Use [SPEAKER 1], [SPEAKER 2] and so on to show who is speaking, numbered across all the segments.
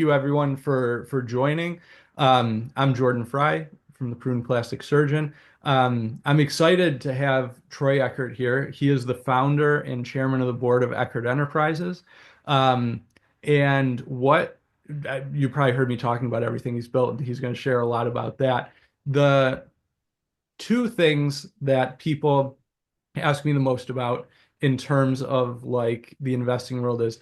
[SPEAKER 1] you everyone for joining. I'm Jordan Fry from the Prune Plastic Surgeon. I'm excited to have Troy Eckert here. He is the founder and chairman of the board of Eckert Enterprises. Um, and what you probably heard me talking about everything he's built, and he's going to share a lot about that. The two things that people ask me the most about in terms of like the investing world is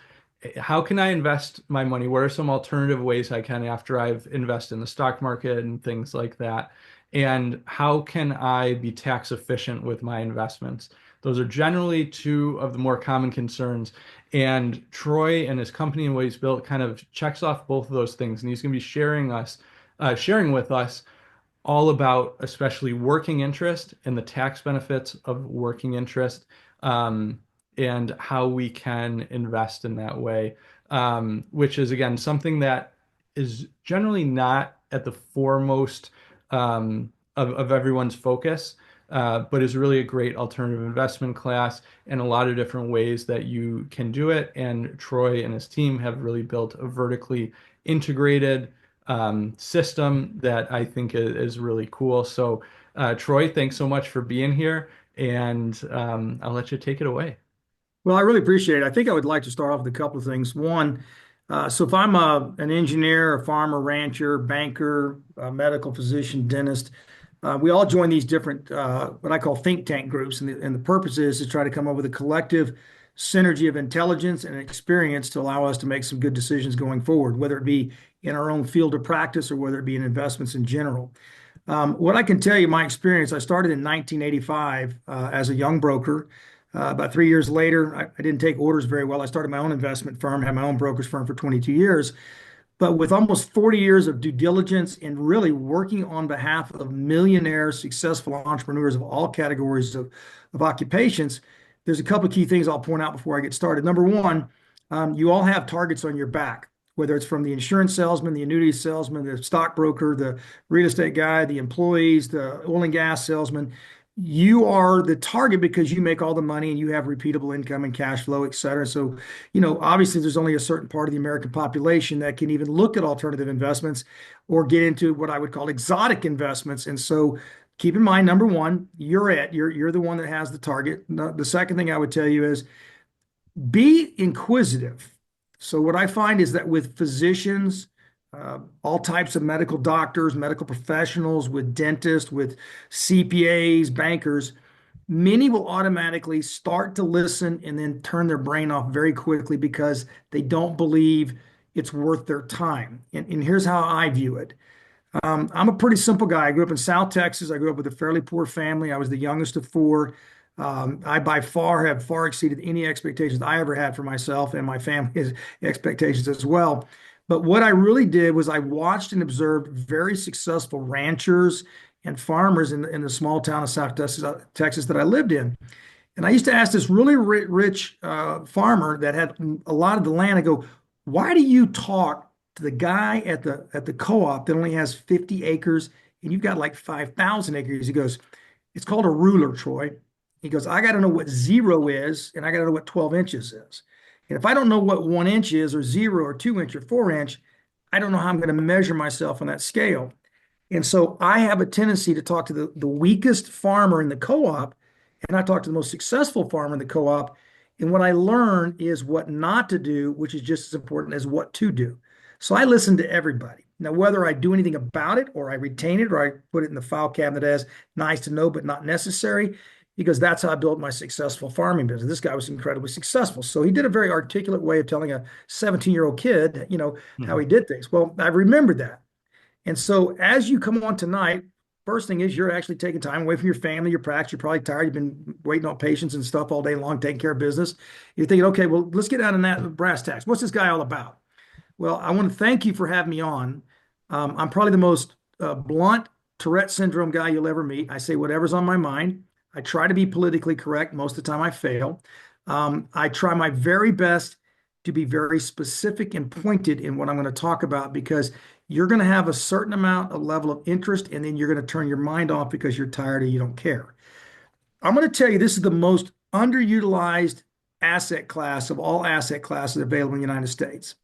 [SPEAKER 1] how can I invest my money? What are some alternative ways I can after I've invested in the stock market and things like that? And how can I be tax efficient with my investments? Those are generally two of the more common concerns. And Troy and his company and what he's built kind of checks off both of those things. And he's going to be sharing with us all about especially working interest and the tax benefits of working interest, um, and how we can invest in that way, which is again something that is generally not at the foremost of everyone's focus, but is really a great alternative investment class and a lot of different ways that you can do it. And Troy and his team have really built a vertically integrated system that I think is really cool. So, Troy, thanks so much for being here, and I'll let you take it away.
[SPEAKER 2] Well, I really appreciate it. I think I would like to start off with a couple of things. One, so if I'm an engineer, a farmer, rancher, banker, a medical physician, dentist, we all join these different, what I call think tank groups. And the purpose is to try to come up with a collective synergy of intelligence and experience to allow us to make some good decisions going forward, whether it be in our own field of practice or whether it be in investments in general. What I can tell you, my experience, I started in 1985 as a young broker. About 3 years later, I didn't take orders very well. I started my own investment firm, had my own brokerage firm for 22 years. But with almost 40 years of due diligence and really working on behalf of millionaire, successful entrepreneurs of all categories of occupations, there's a couple of key things I'll point out before I get started. Number one, you all have targets on your back, whether it's from the insurance salesman, the annuity salesman, the stockbroker, the real estate guy, the employees, the oil and gas salesman. You are the target because you make all the money and you have repeatable income and cash flow, et cetera. So, obviously there's only a certain part of the American population that can even look at alternative investments or get into what I would call exotic investments. And so keep in mind, number one, you're the one that has the target. The second thing I would tell you is be inquisitive. So what I find is that with physicians, all types of medical doctors, medical professionals, with dentists, with CPAs, bankers, many will automatically start to listen and then turn their brain off very quickly because they don't believe it's worth their time. And here's how I view it. I'm a pretty simple guy. I grew up in South Texas. I grew up with a fairly poor family. I was the youngest of four. I by far have far exceeded any expectations I ever had for myself and my family's expectations as well. But what I really did was I watched and observed very successful ranchers and farmers in the small town of South Texas that I lived in. And I used to ask this really rich farmer that had a lot of the land. I go, why do you talk to the guy at the co-op that only has 50 acres and you've got like 5,000 acres? He goes, it's called a ruler, Troy. He goes, I got to know what zero is and I got to know what 12 inches is. And if I don't know what 1 inch is or zero or 2 inch or 4 inch, I don't know how I'm going to measure myself on that scale. And so I have a tendency to talk to the weakest farmer in the co-op, and I talk to the most successful farmer in the co-op. And what I learn is what not to do, which is just as important as what to do. So I listen to everybody. Now, whether I do anything about it or I retain it or I put it in the file cabinet as nice to know but not necessary, because that's how I built my successful farming business. This guy was incredibly successful. So he did a very articulate way of telling a 17-year-old kid, how he
[SPEAKER 1] Mhm.
[SPEAKER 2] did things. Well, I remembered that. And so as you come on tonight, first thing is you're actually taking time away from your family, your practice. You're probably tired. You've been waiting on patients and stuff all day long, taking care of business. You're thinking, okay, well, let's get down in that brass tacks. What's this guy all about? Well, I want to thank you for having me on. I'm probably the most blunt Tourette syndrome guy you'll ever meet. I say whatever's on my mind. I try to be politically correct. Most of the time I fail. I try my very best to be very specific and pointed in what I'm going to talk about because you're going to have a certain amount of level of interest and then you're going to turn your mind off because you're tired or you don't care. I'm going to tell you this is the most underutilized asset class of all asset classes available in the United States.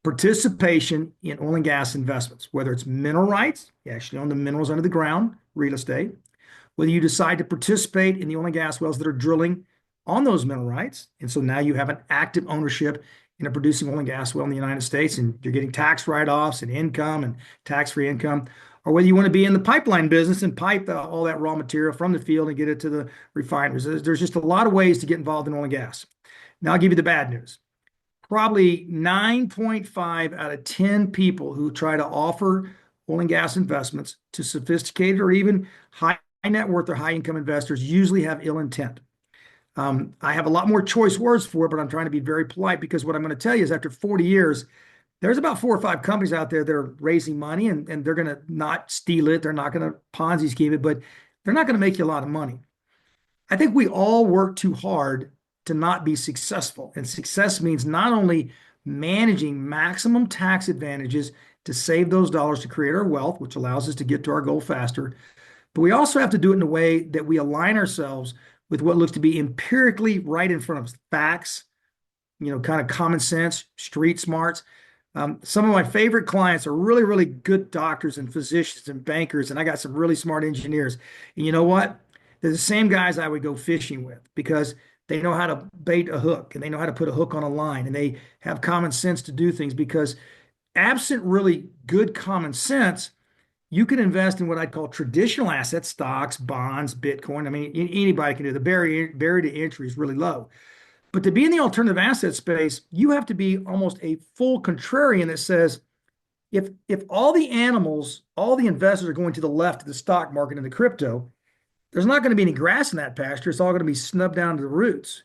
[SPEAKER 2] participation in oil and gas investments, whether it's mineral rights, you actually own the minerals under the ground, real estate, whether you decide to participate in the oil and gas wells that are drilling on those mineral rights. And so now you have an active ownership in a producing oil and gas well in the United States, and you're getting tax write-offs and income and tax-free income, or whether you want to be in the pipeline business and pipe all that raw material from the field and get it to the refineries. There's just a lot of ways to get involved in oil and gas. Now I'll give you the bad news. Probably 9.5 out of 10 people who try to offer oil and gas investments to sophisticated or even high net worth or high income investors usually have ill intent. I have a lot more choice words for it, but I'm trying to be very polite because what I'm going to tell you is after 40 years, there's about 4 or 5 companies out there that are raising money and they're going to not steal it. They're not going to Ponzi scheme it, but they're not going to make you a lot of money. I think we all work too hard to not be successful. And success means not only managing maximum tax advantages to save those dollars to create our wealth, which allows us to get to our goal faster, but we also have to do it in a way that we align ourselves with what looks to be empirically right in front of us, facts, kind of common sense, street smarts. Some of my favorite clients are really, really good doctors and physicians and bankers, and I got some really smart engineers. And you know what? They're the same guys I would go fishing with because they know how to bait a hook and they know how to put a hook on a line and they have common sense to do things because absent really good common sense, you can invest in what I'd call traditional assets, stocks, bonds, Bitcoin. I mean, anybody can do it. The barrier to entry is really low. But to be in the alternative asset space, you have to be almost a full contrarian that says, if all the animals, all the investors are going to the left of the stock market and the crypto, there's not going to be any grass in that pasture. It's all going to be snubbed down to the roots.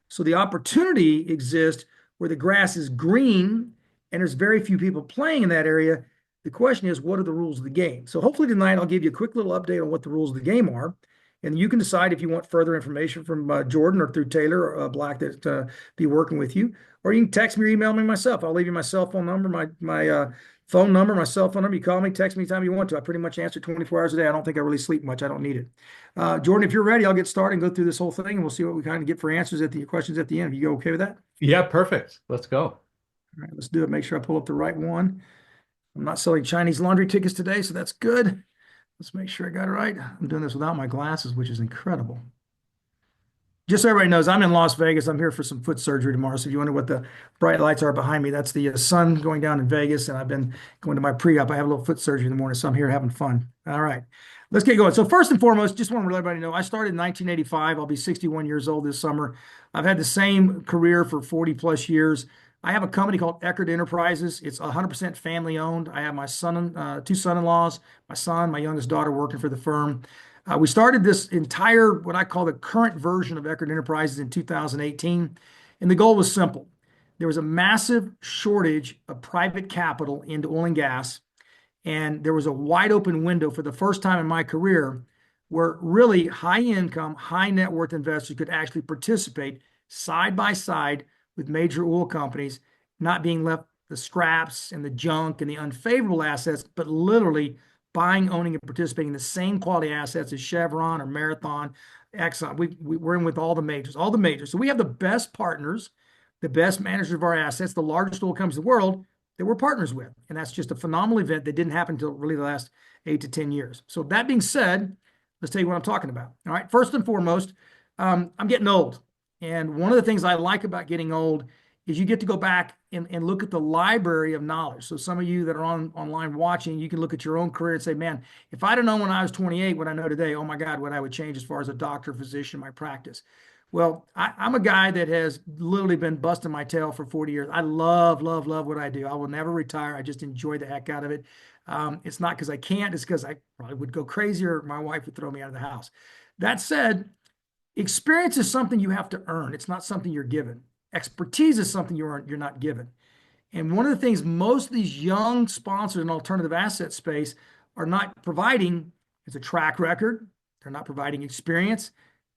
[SPEAKER 2] So the opportunity exists where the grass is green and there's very few people playing in that area. The question is, what are the rules of the game? So hopefully tonight I'll give you a quick little update on what the rules of the game are. And you can decide if you want further information from Jordan or through Taylor or Black that be working with you. Or you can text me or email me myself. I'll leave you my cell phone number, my phone number, my cell phone number. You call me, text me anytime you want to. I pretty much answer 24 hours a day. I don't think I really sleep much. I don't need it. Jordan, if you're ready, I'll get started and go through this whole thing, and we'll see what we kind of get for answers at the questions at the end. Are you okay with that?
[SPEAKER 1] Yeah, perfect. Let's go.
[SPEAKER 2] All right, let's do it. Make sure I pull up the right one. I'm not selling Chinese laundry tickets today, so that's good. Let's make sure I got it right. I'm doing this without my glasses, which is incredible. Just so everybody knows, I'm in Las Vegas. I'm here for some foot surgery tomorrow. So if you wonder what the bright lights are behind me, that's the sun going down in Vegas. And I've been going to my pre-op. I have a little foot surgery in the morning, so I'm here having fun. All right, let's get going. So first and foremost, just want to let everybody know, I started in 1985. I'll be 61 years old this summer. I've had the same career for 40 plus years. I have a company called Eckert Enterprises. It's 100% family owned. I have my son, two son-in-laws, my son, my youngest daughter working for the firm. We started this entire, what I call the current version of Eckert Enterprises in 2018. And the goal was simple. There was a massive shortage of private capital into oil and gas. And there was a wide open window for the first time in my career where really high income, high net worth investors could actually participate side by side with major oil companies, not being left the scraps and the junk and the unfavorable assets, but literally buying, owning, and participating in the same quality assets as Chevron or Marathon, Exxon. We're in with all the majors, all the majors. So we have the best partners, the best managers of our assets, the largest oil companies in the world that we're partners with. And that's just a phenomenal event that didn't happen until really the last 8 to 10 years. So that being said, let's tell you what I'm talking about. All right. First and foremost, I'm getting old. And one of the things I like about getting old is you get to go back and look at the library of knowledge. So some of you that are online watching, you can look at your own career and say, man, if I'd have known when I was 28 what I know today, oh my God, what I would change as far as a doctor, physician, my practice. Well, I'm a guy that has literally been busting my tail for 40 years. I love, love, love what I do. I will never retire. I just enjoy the heck out of it. It's not because I can't, it's because I probably would go crazy or my wife would throw me out of the house. That said, experience is something you have to earn. It's not something you're given. Expertise is something you're not given. And one of the things most of these young sponsors in alternative asset space are not providing is a track record. They're not providing experience.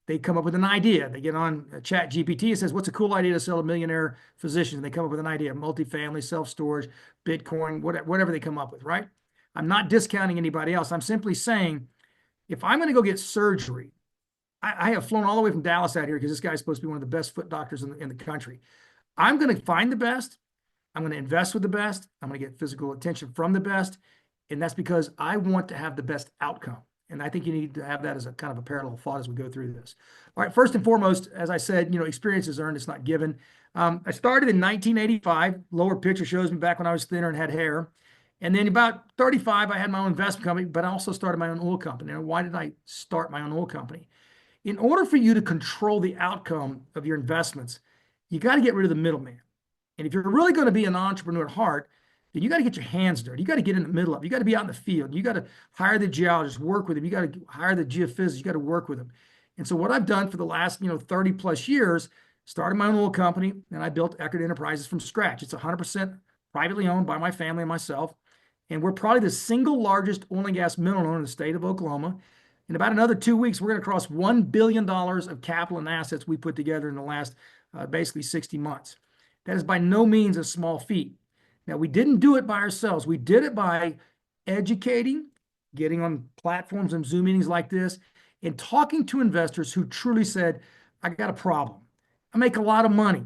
[SPEAKER 2] They come up with an idea. They get on Chat GPT and says, what's a cool idea to sell a millionaire physician? And they come up with an idea, multifamily, self-storage, Bitcoin, whatever they come up with, right? I'm not discounting anybody else. I'm simply saying, if I'm going to go get surgery, I have flown all the way from Dallas out here because this guy's supposed to be one of the best foot doctors in the country. I'm going to find the best. I'm going to invest with the best. I'm going to get physical attention from the best. And that's because I want to have the best outcome. And I think you need to have that as a kind of a parallel thought as we go through this. All right, first and foremost, as I said, experience is earned, it's not given. I started in 1985. Lower picture shows me back when I was thinner and had hair. And then about 35, I had my own investment company, but I also started my own oil company. And why did I start my own oil company? In order for you to control the outcome of your investments, you got to get rid of the middleman. And if you're really going to be an entrepreneur at heart, then you got to get your hands dirty. You got to get in the middle of it. You got to be out in the field. You got to hire the geologist, work with him. You got to hire the geophysicist. You got to work with them. And so what I've done for the last 30 plus years, started my own oil company, and I built Eckert Enterprises from scratch. It's 100% privately owned by my family and myself. And we're probably the single largest oil and gas mineral owner in the state of Oklahoma. In about another 2 weeks, we're going to cross $1 billion of capital and assets we put together in the last basically 60 months. That is by no means a small feat. Now, we didn't do it by ourselves. We did it by educating, getting on platforms and Zoom meetings like this, and talking to investors who truly said, I got a problem. I make a lot of money.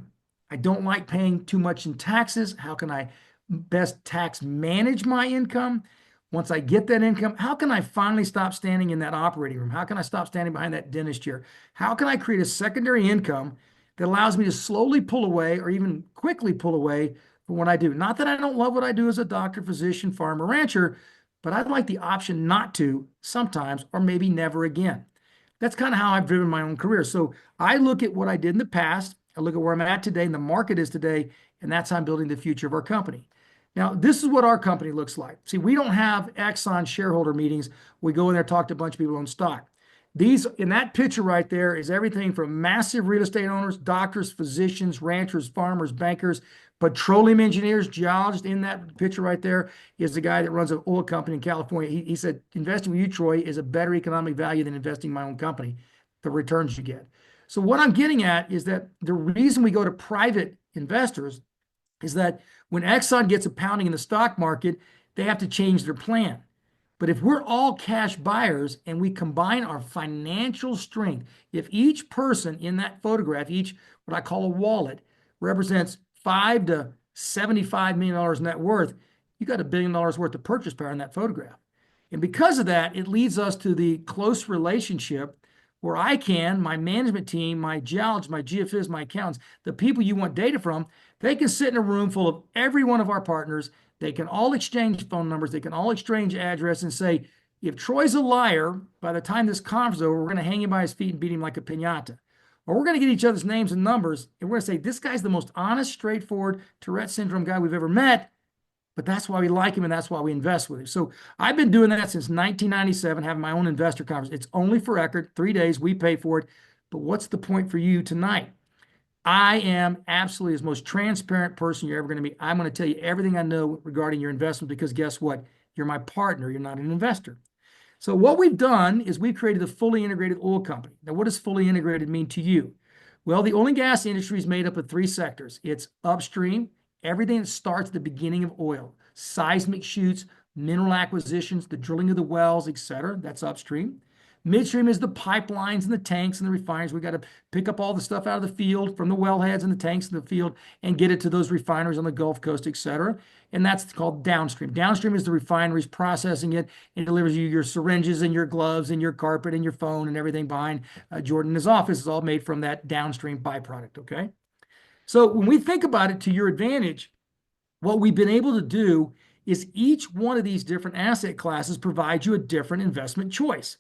[SPEAKER 2] I don't like paying too much in taxes. How can I best tax manage my income? Once I get that income, how can I finally stop standing in that operating room? How can I stop standing behind that dentist chair? How can I create a secondary income that allows me to slowly pull away or even quickly pull away from what I do? Not that I don't love what I do as a doctor, physician, farmer, rancher, but I'd like the option not to sometimes or maybe never again. That's kind of how I've driven my own career. So I look at what I did in the past, I look at where I'm at today and the market is today, and that's how I'm building the future of our company. Now, this is what our company looks like. See, we don't have Exxon shareholder meetings. We go in there, talk to a bunch of people on stock. These, in that picture right there, is everything from massive real estate owners, doctors, physicians, ranchers, farmers, bankers, petroleum engineers, geologists. In that picture right there is the guy that runs an oil company in California. He said, investing with you, Troy, is a better economic value than investing in my own company, the returns you get. So what I'm getting at is that the reason we go to private investors is that when Exxon gets a pounding in the stock market, they have to change their plan. But if we're all cash buyers and we combine our financial strength, if each person in that photograph, each what I call a wallet, represents $5 to $75 million net worth, you got $1 billion worth of purchase power in that photograph. And because of that, it leads us to the close relationship where I can, my management team, my geologists, my geophys, my accountants, the people you want data from, they can sit in a room full of every one of our partners. They can all exchange phone numbers. They can all exchange address and say, if Troy's a liar, by the time this conference is over, we're going to hang him by his feet and beat him like a piñata. Or we're going to get each other's names and numbers, and we're going to say, this guy's the most honest, straightforward Tourette syndrome guy we've ever met, but that's why we like him and that's why we invest with him. So I've been doing that since 1997, having my own investor conference. It's only for Eckert, 3 days, we pay for it. But what's the point for you tonight? I am absolutely the most transparent person you're ever going to meet. I'm going to tell you everything I know regarding your investment because guess what? You're my partner. You're not an investor. So what we've done is we've created a fully integrated oil company. Now, what does fully integrated mean to you? Well, the oil and gas industry is made up of 3 sectors. It's upstream, everything that starts at the beginning of oil, seismic shoots, mineral acquisitions, the drilling of the wells, etc. That's upstream. Midstream is the pipelines and the tanks and the refineries. We got to pick up all the stuff out of the field from the wellheads and the tanks in the field and get it to those refineries on the Gulf Coast, etc. And that's called downstream. Downstream is the refineries processing it and delivers you your syringes and your gloves and your carpet and your phone and everything behind Jordan in his office is all made from that downstream byproduct, okay? So when we think about it to your advantage, what we've been able to do is each one of these different asset classes provides you a different investment choice.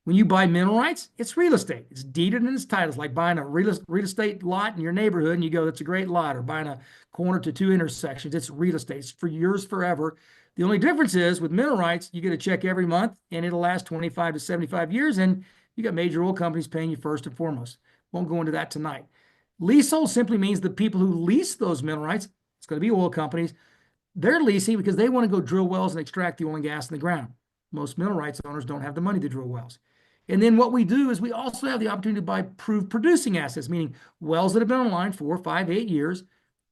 [SPEAKER 2] When you buy mineral rights, it's real estate. It's deeded and it's titled. It's like buying a real estate lot in your neighborhood and you go, that's a great lot. Or buying a corner to 2 intersections. It's real estate. It's for yours forever. The only difference is with mineral rights, you get a check every month and it'll last 25 to 75 years. And you got major oil companies paying you first and foremost. Won't go into that tonight. Leasehold simply means the people who lease those mineral rights, it's going to be oil companies, they're leasing because they want to go drill wells and extract the oil and gas in the ground. Most mineral rights owners don't have the money to drill wells. And then what we do is we also have the opportunity to buy proved producing assets, meaning wells that have been online 4, 5, 8 years.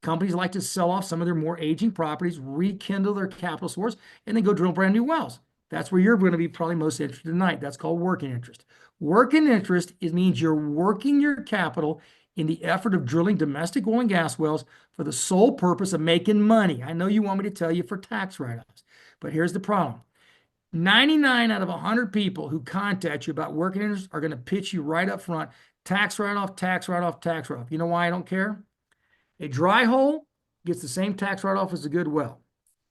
[SPEAKER 2] Companies like to sell off some of their more aging properties, rekindle their capital source, and then go drill brand new wells. That's where you're going to be probably most interested tonight. That's called working interest. Working interest, it means you're working your capital in the effort of drilling domestic oil and gas wells for the sole purpose of making money. I know you want me to tell you for tax write-offs, but here's the problem. 99 out of 100 people who contact you about working interest are going to pitch you right up front, tax write-off, tax write-off, tax write-off. You know why I don't care? A dry hole gets the same tax write-off as a good well.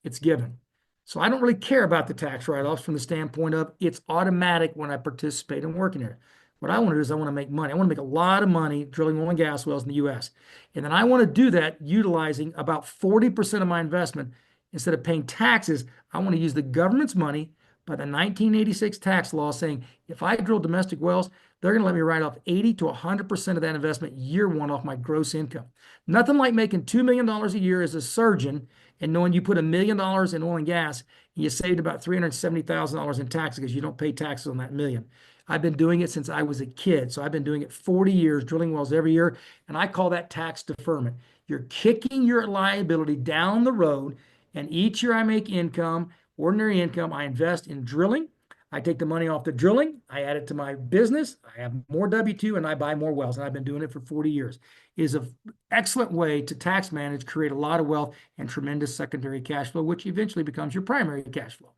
[SPEAKER 2] It's given. So I don't really care about the tax write-offs from the standpoint of it's automatic when I participate in working there. What I want to do is I want to make money. I want to make a lot of money drilling oil and gas wells in the US. And then I want to do that utilizing about 40% of my investment. Instead of paying taxes, I want to use the government's money by the 1986 tax law saying if I drill domestic wells, they're going to let me write off 80 to 100% of that investment year one off my gross income. Nothing like making $2 million a year as a surgeon and knowing you put $1 million in oil and gas and you saved about $370,000 in taxes because you don't pay taxes on that million. I've been doing it since I was a kid. So I've been doing it 40 years, drilling wells every year. And I call that tax deferment. You're kicking your liability down the road. And each year I make income, ordinary income, I invest in drilling. I take the money off the drilling, I add it to my business, I have more W-2, and I buy more wells. And I've been doing it for 40 years. It is an excellent way to tax manage, create a lot of wealth, and tremendous secondary cash flow, which eventually becomes your primary cash flow.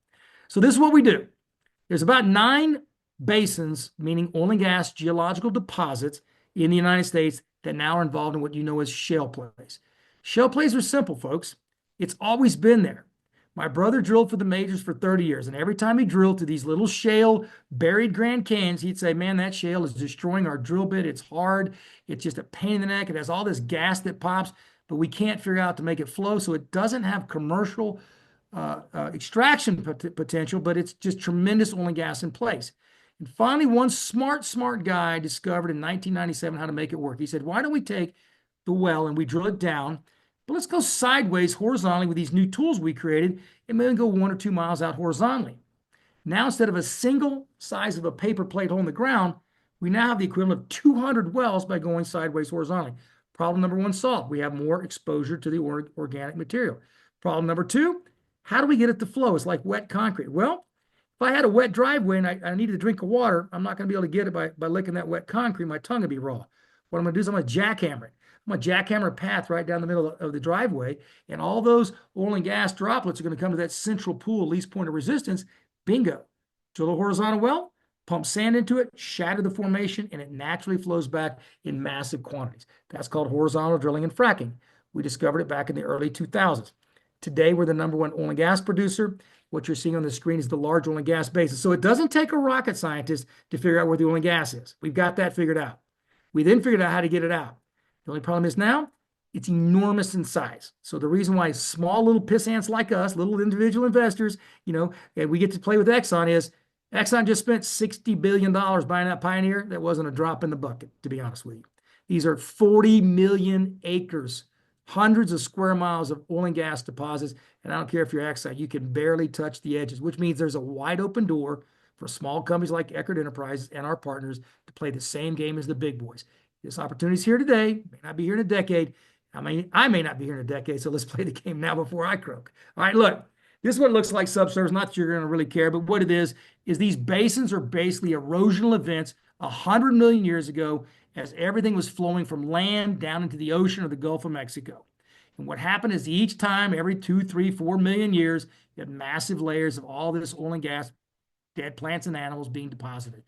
[SPEAKER 2] So this is what we do. There's about 9 basins, meaning oil and gas geological deposits in the United States that now are involved in what you know as shale plays. Shale plays are simple, folks. It's always been there. My brother drilled for the majors for 30 years, and every time he drilled to these little shale buried Grand Canyons, he'd say, man, that shale is destroying our drill bit. It's hard. It's just a pain in the neck. It has all this gas that pops, but we can't figure out to make it flow. So it doesn't have commercial extraction potential, but it's just tremendous oil and gas in place. And finally, one smart guy discovered in 1997 how to make it work. He said, why don't we take the well and we drill it down? But let's go sideways horizontally with these new tools we created and maybe go 1 or 2 miles out horizontally. Now, instead of a single size of a paper plate hole in the ground, we now have the equivalent of 200 wells by going sideways horizontally. Problem number 1 solved. We have more exposure to the organic material. Problem number 2, how do we get it to flow? It's like wet concrete. Well, if I had a wet driveway and I needed a drink of water, I'm not going to be able to get it by licking that wet concrete. My tongue would be raw. What I'm going to do is I'm going to jackhammer it. I'm going to jackhammer a path right down the middle of the driveway, and all those oil and gas droplets are going to come to that central pool, least point of resistance. Bingo. Drill a horizontal well, pump sand into it, shatter the formation, and it naturally flows back in massive quantities. That's called horizontal drilling and fracking. We discovered it back in the early 2000s. Today, we're the #1 oil and gas producer. What you're seeing on the screen is the large oil and gas basin. So it doesn't take a rocket scientist to figure out where the oil and gas is. We've got that figured out. We then figured out how to get it out. The only problem is now it's enormous in size. So the reason why small little pissants like us, little individual investors, and we get to play with Exxon is Exxon just spent $60 billion buying that Pioneer. That wasn't a drop in the bucket, to be honest with you. These are 40 million acres, hundreds of square miles of oil and gas deposits. And I don't care if you're Exxon, you can barely touch the edges, which means there's a wide open door for small companies like Eckert Enterprises and our partners to play the same game as the big boys. This opportunity is here today, may not be here in a decade. I may not be here in a decade, so let's play the game now before I croak. All right, look, this is what it looks like subsurface. Not that you're going to really care, but what it is these basins are basically erosional events 100 million years ago as everything was flowing from land down into the ocean or the Gulf of Mexico. And what happened is each time, every 2, 3, 4 million years, you had massive layers of all this oil and gas, dead plants and animals being deposited.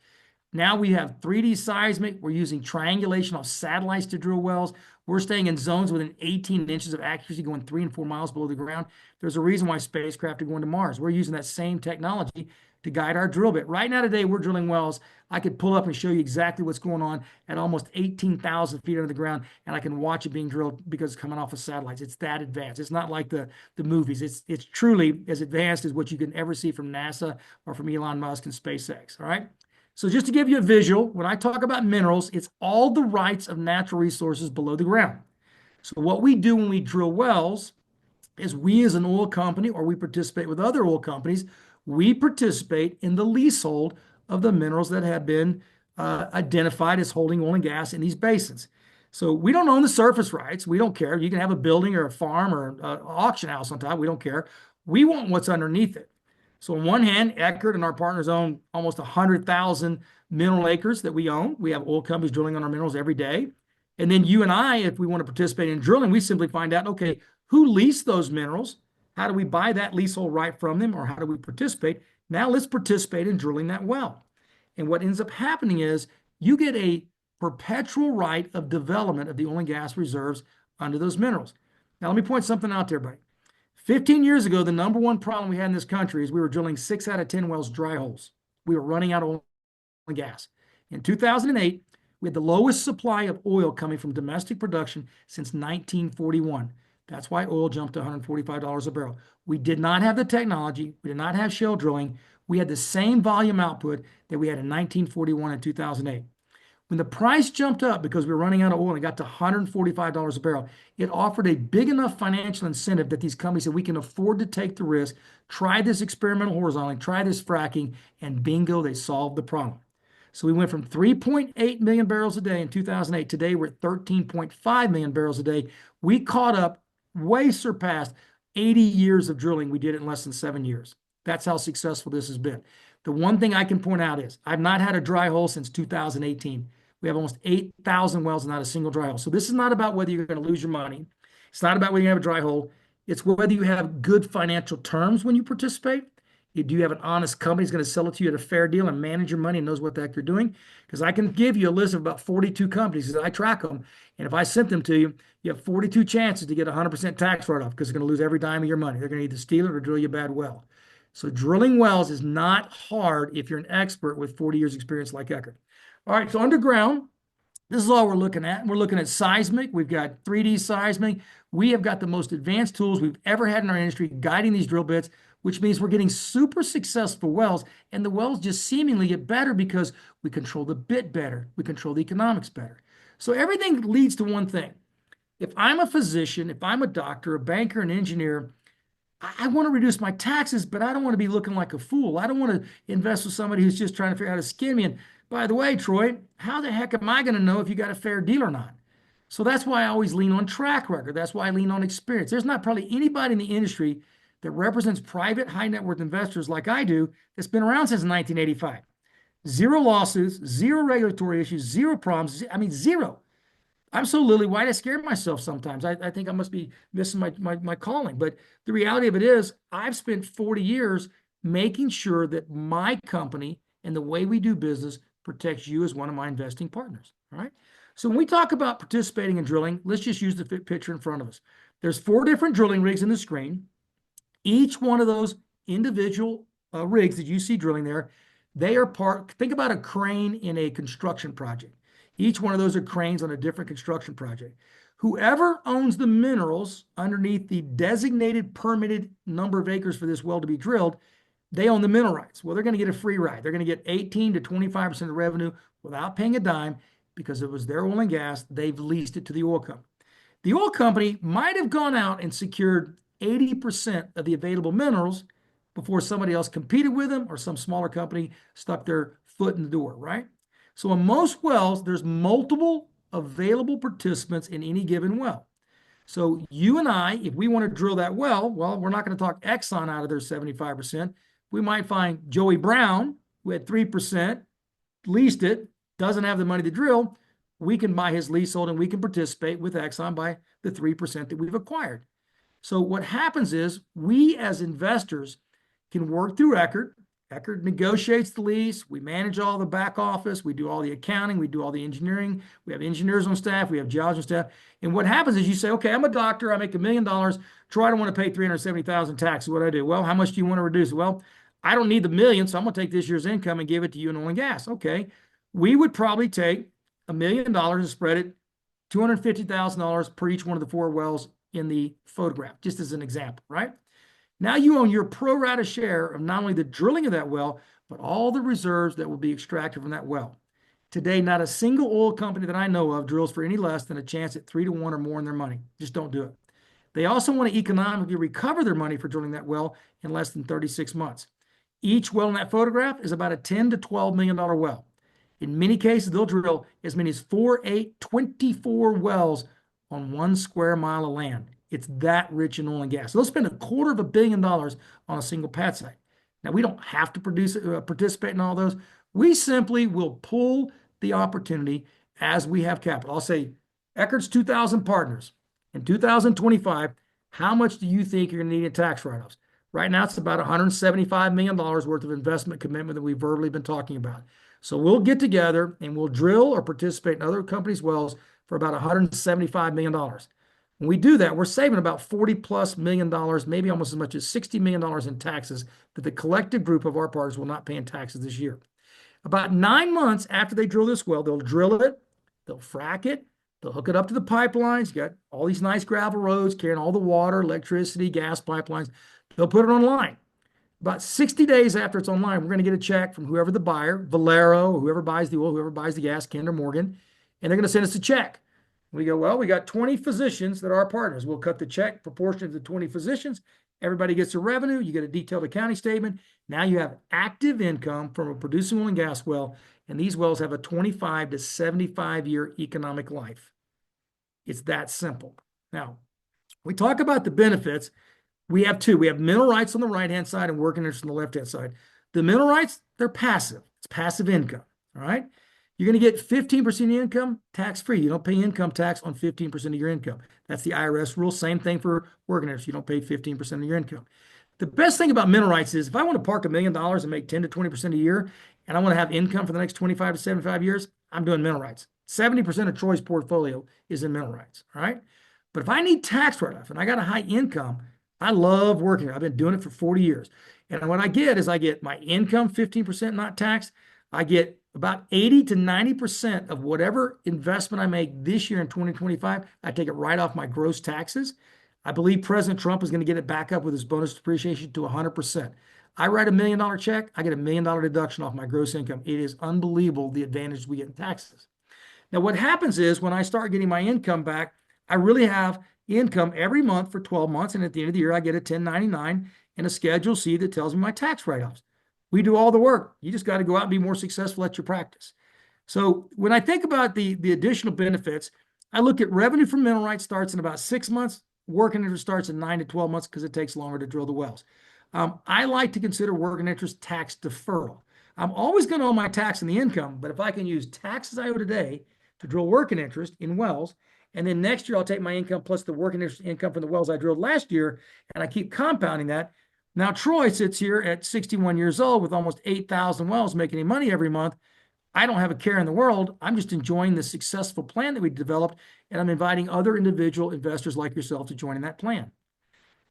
[SPEAKER 2] Now we have 3D seismic. We're using triangulation off satellites to drill wells. We're staying in zones within 18 inches of accuracy, going 3 and 4 miles below the ground. There's a reason why spacecraft are going to Mars. We're using that same technology to guide our drill bit. Right now today, we're drilling wells. I could pull up and show you exactly what's going on at almost 18,000 feet under the ground, and I can watch it being drilled because it's coming off of satellites. It's that advanced. It's not like the movies. It's truly as advanced as what you can ever see from NASA or from Elon Musk and SpaceX, all right? So just to give you a visual, when I talk about minerals, it's all the rights of natural resources below the ground. So what we do when we drill wells is we as an oil company, or we participate with other oil companies, we participate in the leasehold of the minerals that have been identified as holding oil and gas in these basins. So we don't own the surface rights. We don't care. You can have a building or a farm or an auction house on top. We don't care. We want what's underneath it. So on one hand, Eckert and our partners own almost 100,000 mineral acres that we own. We have oil companies drilling on our minerals every day. And then you and I, if we want to participate in drilling, we simply find out, okay, who leased those minerals? How do we buy that leasehold right from them, or how do we participate? Now let's participate in drilling that well. And what ends up happening is you get a perpetual right of development of the oil and gas reserves under those minerals. Now, let me point something out there, everybody. 15 years ago, the number one problem we had in this country is we were drilling 6 out of 10 wells dry holes. We were running out of oil and gas. In 2008, we had the lowest supply of oil coming from domestic production since 1941. That's why oil jumped to $145 a barrel. We did not have the technology. We did not have shale drilling. We had the same volume output that we had in 1941 and 2008. When the price jumped up because we were running out of oil and got to $145 a barrel, it offered a big enough financial incentive that these companies said we can afford to take the risk, try this experimental horizontal, try this fracking, and bingo, they solved the problem. So we went from 3.8 million barrels a day in 2008. Today we're at 13.5 million barrels a day. We caught up, way surpassed 80 years of drilling. We did it in less than 7 years. That's how successful this has been. The one thing I can point out is I've not had a dry hole since 2018. We have almost 8,000 wells and not a single dry hole. So this is not about whether you're going to lose your money. It's not about whether you have a dry hole. It's whether you have good financial terms when you participate. Do you have an honest company that's going to sell it to you at a fair deal and manage your money and knows what the heck you're doing? Because I can give you a list of about 42 companies that I track them. And if I sent them to you, you have 42 chances to get 100% tax write-off because they're going to lose every dime of your money. They're going to either steal it or drill you a bad well. So drilling wells is not hard if you're an expert with 40 years experience like Eckert. All right, so underground, this is all we're looking at. We're looking at seismic. We've got 3D seismic. We have got the most advanced tools we've ever had in our industry guiding these drill bits, which means we're getting super successful wells, and the wells just seemingly get better because we control the bit better. We control the economics better. So everything leads to one thing. If I'm a physician, if I'm a doctor, a banker, an engineer, I want to reduce my taxes, but I don't want to be looking like a fool. I don't want to invest with somebody who's just trying to figure out how to skim me. And by the way, Troy, how the heck am I going to know if you got a fair deal or not? So that's why I always lean on track record. That's why I lean on experience. There's not probably anybody in the industry that represents private high net worth investors like I do that's been around since 1985. Zero lawsuits, zero regulatory issues, zero problems. I mean, zero. I'm so lily white, I scare myself sometimes. I think I must be missing my calling. But the reality of it is, I've spent 40 years making sure that my company and the way we do business protects you as one of my investing partners. All right. So when we talk about participating in drilling, let's just use the picture in front of us. There's 4 different drilling rigs in the screen. Each one of those individual rigs that you see drilling there, they are think about a crane in a construction project. Each one of those are cranes on a different construction project. Whoever owns the minerals underneath the designated permitted number of acres for this well to be drilled, they own the mineral rights. Well, they're going to get a free ride. They're going to get 18 to 25% of the revenue without paying a dime because it was their oil and gas. They've leased it to the oil company. The oil company might have gone out and secured 80% of the available minerals before somebody else competed with them or some smaller company stuck their foot in the door, right? So in most wells, there's multiple available participants in any given well. So you and I, if we want to drill that well, we're not going to talk Exxon out of their 75%. We might find Joey Brown, who had 3%, leased it, doesn't have the money to drill. We can buy his leasehold and we can participate with Exxon by the 3% that we've acquired. So what happens is we as investors can work through Eckert. Eckert negotiates the lease. We manage all the back office. We do all the accounting. We do all the engineering. We have engineers on staff. We have geologists on staff. And what happens is you say, okay, I'm a doctor. I make $1 million. Troy, I don't want to pay $370,000 taxes. What do I do? Well, how much do you want to reduce? Well, I don't need the million, so I'm going to take this year's income and give it to you in oil and gas. Okay. We would probably take $1 million and spread it $250,000 per each one of the 4 wells in the photograph, just as an example, right? Now you own your pro rata share of not only the drilling of that well, but all the reserves that will be extracted from that well. Today, not a single oil company that I know of drills for any less than a chance at 3 to 1 or more in their money. Just don't do it. They also want to economically recover their money for drilling that well in less than 36 months. Each well in that photograph is about a $10 to $12 million well. In many cases, they'll drill as many as 4, 8, 24 wells on 1 square mile of land. It's that rich in oil and gas. So they'll spend $250 million on a single pad site. Now, we don't have to participate in all those. We simply will pull the opportunity as we have capital. I'll say Eckert's 2,000 partners. In 2025, how much do you think you're going to need in tax write-offs? Right now, it's about $175 million worth of investment commitment that we've verbally been talking about. So we'll get together and we'll drill or participate in other companies' wells for about $175 million. When we do that, we're saving about 40 plus million dollars, maybe almost as much as $60 million in taxes that the collective group of our partners will not pay in taxes this year. About 9 months after they drill this well, they'll drill it, they'll frack it, they'll hook it up to the pipelines. You got all these nice gravel roads carrying all the water, electricity, gas pipelines. They'll put it online. About 60 days after it's online, we're going to get a check from whoever the buyer, Valero, whoever buys the oil, whoever buys the gas, Kinder Morgan, and they're going to send us a check. We go, well, we got 20 physicians that are our partners. We'll cut the check proportionate to the 20 physicians. Everybody gets their revenue. You get a detailed accounting statement. Now you have active income from a producing oil and gas well, and these wells have a 25 to 75-year economic life. It's that simple. Now, we talk about the benefits. We have two. We have mineral rights on the right-hand side and working interest on the left-hand side. The mineral rights, they're passive. It's passive income, all right? You're going to get 15% of your income tax-free. You don't pay income tax on 15% of your income. That's the IRS rule. Same thing for working interest. You don't pay 15% of your income. The best thing about mineral rights is if I want to park $1 million and make 10 to 20% a year, and I want to have income for the next 25 to 75 years, I'm doing mineral rights. 70% of Troy's portfolio is in mineral rights, all right? But if I need tax write-off and I got a high income, I love working. I've been doing it for 40 years. And what I get is I get my income 15% not taxed. I get about 80 to 90% of whatever investment I make this year in 2025. I take it right off my gross taxes. I believe President Trump is going to get it back up with his bonus depreciation to 100%. I write $1 million check, I get $1 million deduction off my gross income. It is unbelievable the advantage we get in taxes. Now, what happens is when I start getting my income back, I really have income every month for 12 months. And at the end of the year, I get a 1099 and a Schedule C that tells me my tax write-offs. We do all the work. You just got to go out and be more successful at your practice. So when I think about the additional benefits, I look at revenue from mineral rights starts in about 6 months. Working interest starts in 9 to 12 months because it takes longer to drill the wells. I like to consider working interest tax deferral. I'm always going to owe my tax on the income, but if I can use taxes I owe today to drill working interest in wells, and then next year I'll take my income plus the working interest income from the wells I drilled last year, and I keep compounding that. Now Troy sits here at 61 years old with almost 8,000 wells making him money every month. I don't have a care in the world. I'm just enjoying the successful plan that we developed, and I'm inviting other individual investors like yourself to join in that plan.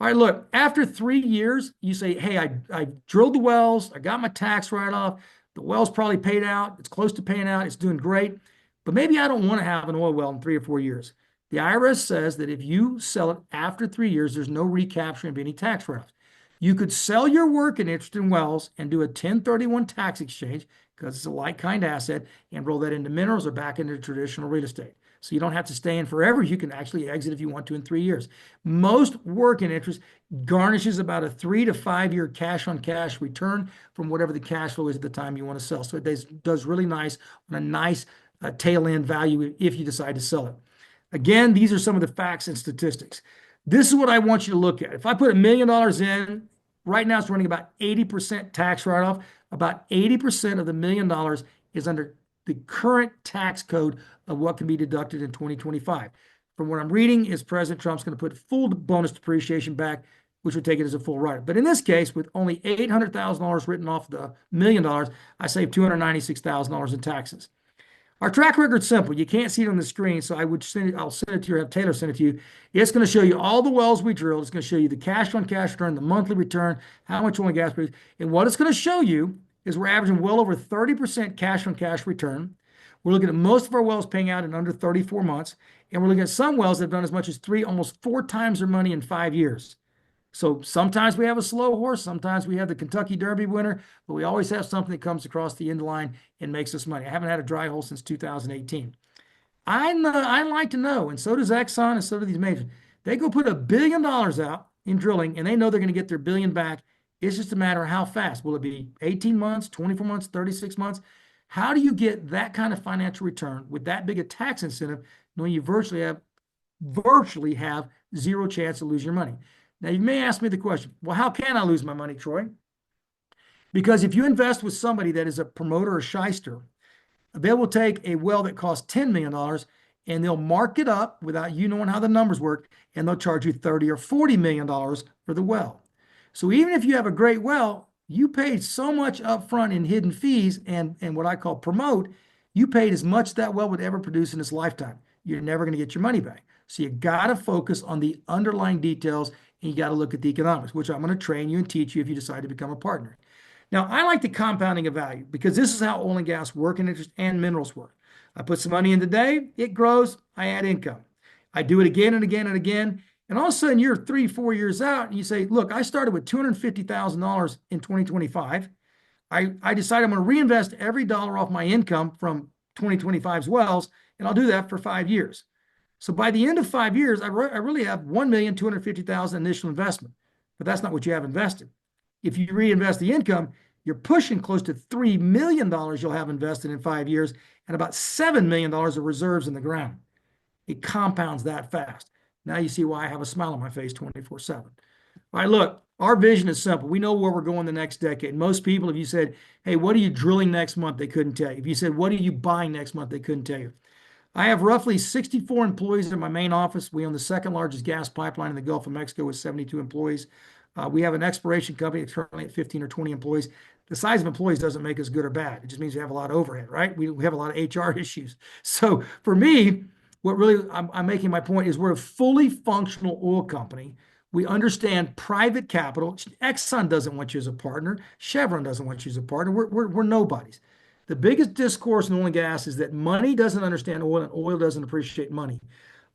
[SPEAKER 2] All right, look, after 3 years, you say, hey, I drilled the wells, I got my tax write-off, the well's probably paid out, it's close to paying out, it's doing great, but maybe I don't want to have an oil well in 3 or 4 years. The IRS says that if you sell it after 3 years, there's no recapturing of any tax write-offs. You could sell your working interest in wells and do a 1031 tax exchange because it's a like-kind asset and roll that into minerals or back into traditional real estate. So you don't have to stay in forever. You can actually exit if you want to in 3 years. Most working interest garnishes about a 3 to 5 year cash on cash return from whatever the cash flow is at the time you want to sell. So it does really nice on a nice tail end value if you decide to sell it. Again, these are some of the facts and statistics. This is what I want you to look at. If I put $1 million in, right now it's running about 80% tax write-off. About 80% of the $1 million is under the current tax code of what can be deducted in 2025. From what I'm reading is President Trump's going to put full bonus depreciation back, which would take it as a full write-off. But in this case, with only $800,000 written off the $1 million, I save $296,000 in taxes. Our track record's simple. You can't see it on the screen, so I'll send it to you or have Taylor send it to you. It's going to show you all the wells we drilled. It's going to show you the cash on cash return, the monthly return, how much oil and gas produced. And what it's going to show you is we're averaging well over 30% cash on cash return. We're looking at most of our wells paying out in under 34 months. And we're looking at some wells that have done as much as 3, almost 4 times their money in 5 years. So sometimes we have a slow horse, sometimes we have the Kentucky Derby winner, but we always have something that comes across the end line and makes us money. I haven't had a dry hole since 2018. I like to know, and so does Exxon, and so do these majors. They go put $1 billion out in drilling, and they know they're going to get their billion back. It's just a matter of how fast. Will it be 18 months, 24 months, 36 months? How do you get that kind of financial return with that big a tax incentive, knowing you virtually have zero chance to lose your money? Now, you may ask me the question, well, how can I lose my money, Troy? Because if you invest with somebody that is a promoter or shyster, they will take a well that costs $10 million and they'll mark it up without you knowing how the numbers work, and they'll charge you 30 or $40 million for the well. So even if you have a great well, you paid so much upfront in hidden fees and what I call promote, you paid as much that well would ever produce in its lifetime. You're never going to get your money back. So you got to focus on the underlying details and you got to look at the economics, which I'm going to train you and teach you if you decide to become a partner. Now, I like the compounding of value because this is how oil and gas work and interest and minerals work. I put some money in today, it grows, I add income. I do it again and again and again. And all of a sudden, you're 3, 4 years out, and you say, look, I started with $250,000 in 2025. I decided I'm going to reinvest every dollar off my income from 2025's wells, and I'll do that for 5 years. So by the end of 5 years, I really have 1,250,000 initial investment, but that's not what you have invested. If you reinvest the income, you're pushing close to $3 million you'll have invested in 5 years and about $7 million of reserves in the ground. It compounds that fast. Now you see why I have a smile on my face 24/7. All right, look, our vision is simple. We know where we're going the next decade. Most people, if you said, hey, what are you drilling next month? They couldn't tell you. If you said, what are you buying next month? They couldn't tell you. I have roughly 64 employees in my main office. We own the second largest gas pipeline in the Gulf of Mexico with 72 employees. We have an exploration company that's currently at 15 or 20 employees. The size of employees doesn't make us good or bad. It just means we have a lot of overhead, right? We have a lot of HR issues. So for me, what really I'm making my point is we're a fully functional oil company. We understand private capital. Exxon doesn't want you as a partner. Chevron doesn't want you as a partner. We're nobodies. The biggest discourse in oil and gas is that money doesn't understand oil and oil doesn't appreciate money.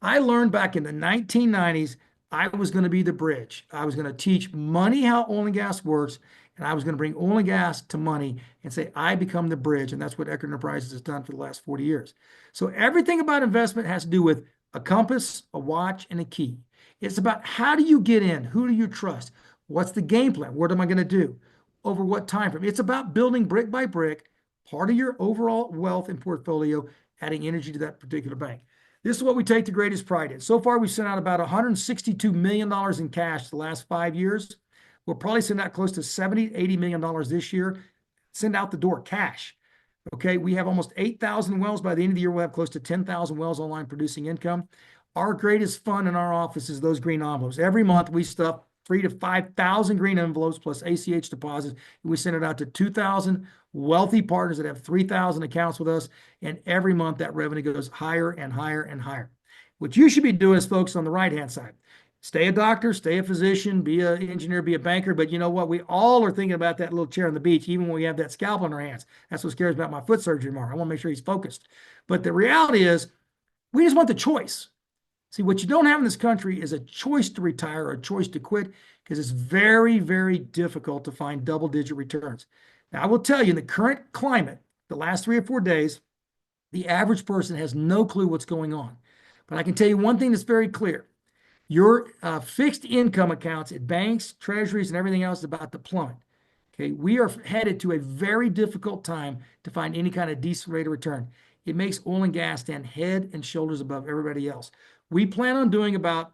[SPEAKER 2] I learned back in the 1990s I was going to be the bridge. I was going to teach money how oil and gas works, and I was going to bring oil and gas to money and say, I become the bridge. And that's what Eckert Enterprises has done for the last 40 years. So everything about investment has to do with a compass, a watch, and a key. It's about how do you get in? Who do you trust? What's the game plan? What am I going to do? Over what time frame? It's about building brick by brick, part of your overall wealth and portfolio, adding energy to that particular bank. This is what we take the greatest pride in. So far, we've sent out about $162 million in cash the last 5 years. We'll probably send out close to $70, $80 million this year. Send out the door cash. Okay, we have almost 8,000 wells. By the end of the year, we'll have close to 10,000 wells online producing income. Our greatest fun in our office is those green envelopes. Every month, we stuff 3,000 to 5,000 green envelopes plus ACH deposits. And we send it out to 2,000 wealthy partners that have 3,000 accounts with us. And every month that revenue goes higher and higher and higher. What you should be doing is focus on the right-hand side. Stay a doctor, stay a physician, be an engineer, be a banker. But you know what? We all are thinking about that little chair on the beach, even when we have that scalpel in our hands. That's what scares me about my foot surgery tomorrow. I want to make sure he's focused. But the reality is, we just want the choice. See, what you don't have in this country is a choice to retire or a choice to quit because it's very, very difficult to find double-digit returns. Now, I will tell you, in the current climate, the last 3 or 4 days, the average person has no clue what's going on. But I can tell you one thing that's very clear. Your fixed income accounts at banks, treasuries, and everything else is about to plummet. Okay, we are headed to a very difficult time to find any kind of decent rate of return. It makes oil and gas stand head and shoulders above everybody else. We plan on doing about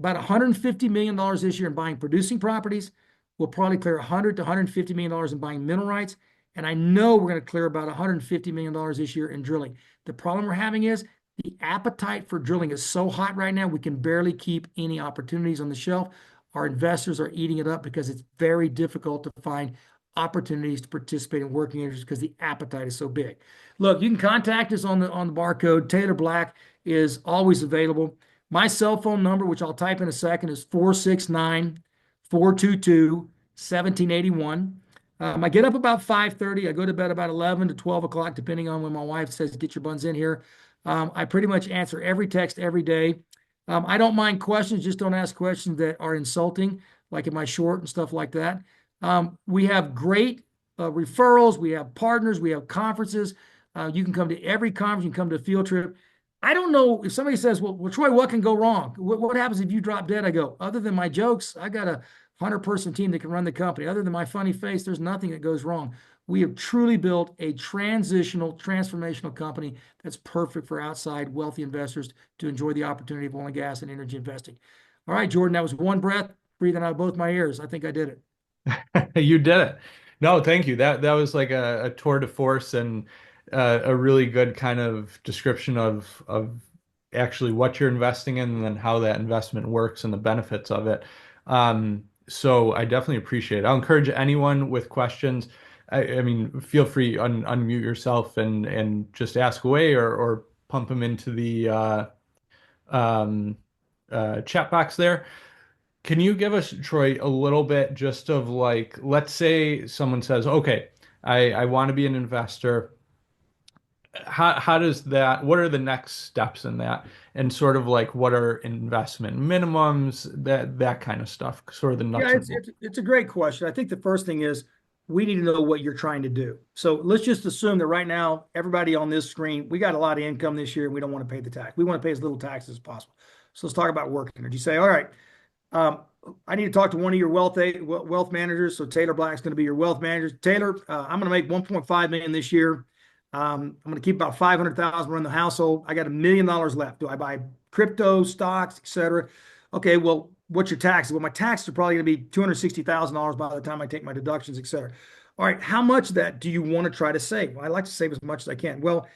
[SPEAKER 2] $150 million this year in buying producing properties. We'll probably clear $100 to $150 million in buying mineral rights. And I know we're going to clear about $150 million this year in drilling. The problem we're having is the appetite for drilling is so hot right now, we can barely keep any opportunities on the shelf. Our investors are eating it up because it's very difficult to find opportunities to participate in working interest because the appetite is so big. Look, you can contact us on the barcode. Taylor Black is always available. My cell phone number, which I'll type in a second, is 469-422-1781. I get up about 5:30. I go to bed about 11 to 12 o'clock, depending on when my wife says, get your buns in here. I pretty much answer every text every day. I don't mind questions, just don't ask questions that are insulting, like am I short and stuff like that. We have great referrals. We have partners. We have conferences. You can come to every conference. You can come to a field trip. I don't know if somebody says, well, Troy, what can go wrong? What happens if you drop dead? I go, other than my jokes, I got a 100-person team that can run the company. Other than my funny face, there's nothing that goes wrong. We have truly built a transformational company that's perfect for outside wealthy investors to enjoy the opportunity of oil and gas and energy investing. All right, Jordan, that was one breath breathing out of both my ears. I think I did it.
[SPEAKER 1] You did it. No, thank you. That was like a tour de force and a really good kind of description of actually what you're investing in and then how that investment works and the benefits of it. So I definitely appreciate it. I'll encourage anyone with questions. I mean, feel free unmute yourself and just ask away or pump them into the um, chat box there. Can you give us, Troy, a little bit just of like, let's say someone says, okay, I want to be an investor. How does that, what are the next steps in that? And sort of like what are investment minimums, that kind of stuff, sort of the
[SPEAKER 2] Yeah,
[SPEAKER 1] nuts and bolts.
[SPEAKER 2] it's a great question. I think the first thing is we need to know what you're trying to do. So let's just assume that right now, everybody on this screen, we got a lot of income this year and we don't want to pay the tax. We want to pay as little taxes as possible. So let's talk about working. Did you say, all right, um, I need to talk to one of your wealth managers. So Taylor Black's going to be your wealth manager. Taylor, I'm going to make 1.5 million this year. I'm going to keep about 500,000 run the household. I got $1 million left. Do I buy crypto, stocks, etc.? Okay, well, what's your taxes? Well, my taxes are probably going to be $260,000 by the time I take my deductions, etc. All right, how much of that do you want to try to save? Well, I like to save as much as I can. Well,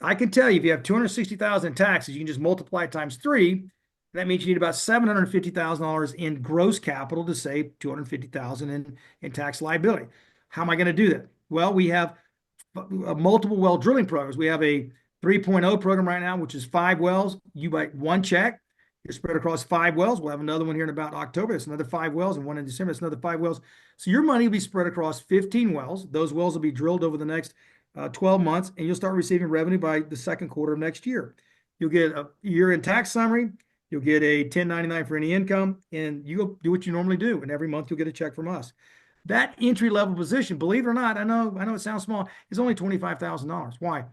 [SPEAKER 2] I can tell you if you have 260,000 in taxes, you can just multiply it times three. That means you need about $750,000 in gross capital to save 250,000 in tax liability. How am I going to do that? Well, we have multiple well drilling programs. We have a 3.0 program right now, which is 5 wells. You buy one check, you're spread across 5 wells. We'll have another one here in about October. It's another 5 wells, and one in December. It's another 5 wells. So your money will be spread across 15 wells. Those wells will be drilled over the next 12 months, and you'll start receiving revenue by the second quarter of next year. You'll get a year-end tax summary. You'll get a 1099 for any income, and you go do what you normally do. And every month you'll get a check from us. That entry level position, believe it or not, I know it sounds small, is only $25,000. Why?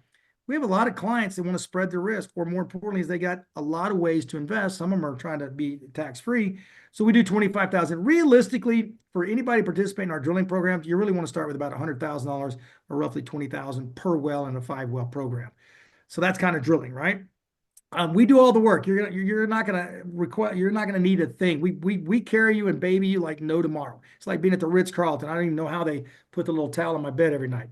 [SPEAKER 2] We have a lot of clients that want to spread their risk, or more importantly, is they got a lot of ways to invest. Some of them are trying to be tax free. So we do 25,000. Realistically, for anybody participating in our drilling programs, you really want to start with about $100,000 or roughly 20,000 per well in a 5 well program. So that's kind of drilling, right? We do all the work. You're not gonna require. You're not gonna need a thing. We carry you and baby you like no tomorrow. It's like being at the Ritz Carlton. I don't even know how they put the little towel on my bed every night.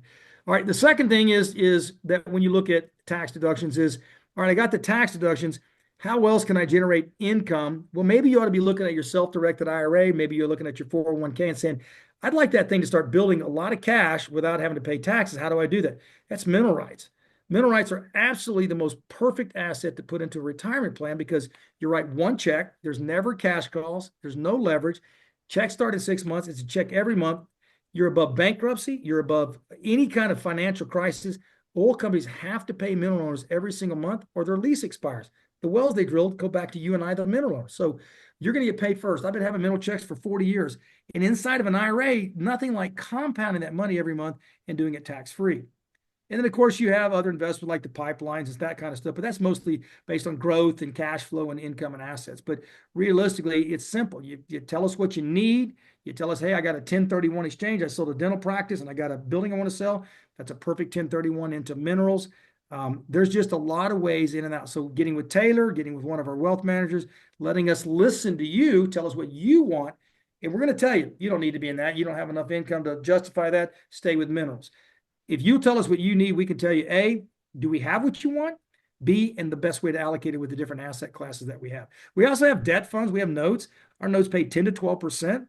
[SPEAKER 2] All right. The second thing is that when you look at tax deductions is, all right, I got the tax deductions. How else can I generate income? Well, maybe you ought to be looking at your self-directed IRA. Maybe you're looking at your 401k and saying, I'd like that thing to start building a lot of cash without having to pay taxes. How do I do that? That's mineral rights. Mineral rights are absolutely the most perfect asset to put into a retirement plan because you write one check. There's never cash calls. There's no leverage. Check start in 6 months. It's a check every month. You're above bankruptcy. You're above any kind of financial crisis. Oil companies have to pay mineral owners every single month or their lease expires. The wells they drilled go back to you and I, the mineral owners. So you're going to get paid first. I've been having mineral checks for 40 years. And inside of an IRA, nothing like compounding that money every month and doing it tax free. And then, of course, you have other investments like the pipelines and that kind of stuff, but that's mostly based on growth and cash flow and income and assets. But realistically, it's simple. You tell us what you need. You tell us, hey, I got a 1031 exchange. I sold a dental practice and I got a building I want to sell. That's a perfect 1031 into minerals. There's just a lot of ways in and out. So getting with Taylor, getting with one of our wealth managers, letting us listen to you, tell us what you want. And we're going to tell you, you don't need to be in that. You don't have enough income to justify that. Stay with minerals. If you tell us what you need, we can tell you, A, do we have what you want? B, and the best way to allocate it with the different asset classes that we have. We also have debt funds. We have notes. Our notes pay 10 to 12%.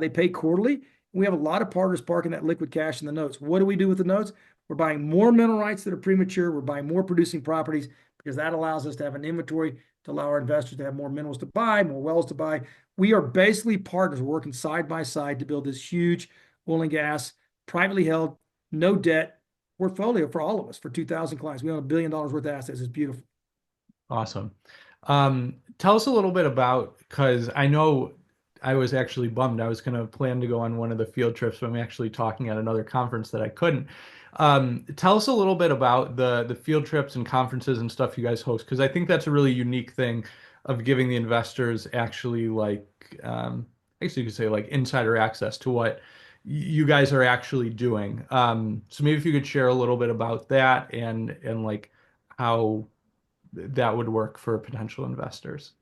[SPEAKER 2] They pay quarterly. We have a lot of partners parking that liquid cash in the notes. What do we do with the notes? We're buying more mineral rights that are premature. We're buying more producing properties because that allows us to have an inventory to allow our investors to have more minerals to buy, more wells to buy. We are basically partners working side by side to build this huge oil and gas, privately held, no debt portfolio for all of us for 2,000 clients. We own $1 billion worth of assets. It's beautiful.
[SPEAKER 1] Awesome. Tell us a little bit about, because I know I was actually bummed. I was going to plan to go on one of the field trips, but I'm actually talking at another conference that I couldn't. Tell us a little bit about the field trips and conferences and stuff you guys host, because I think that's a really unique thing of giving the investors actually like, I guess you could say like insider access to what you guys are actually doing. So maybe if you could share a little bit about that and like how that would work for potential investors.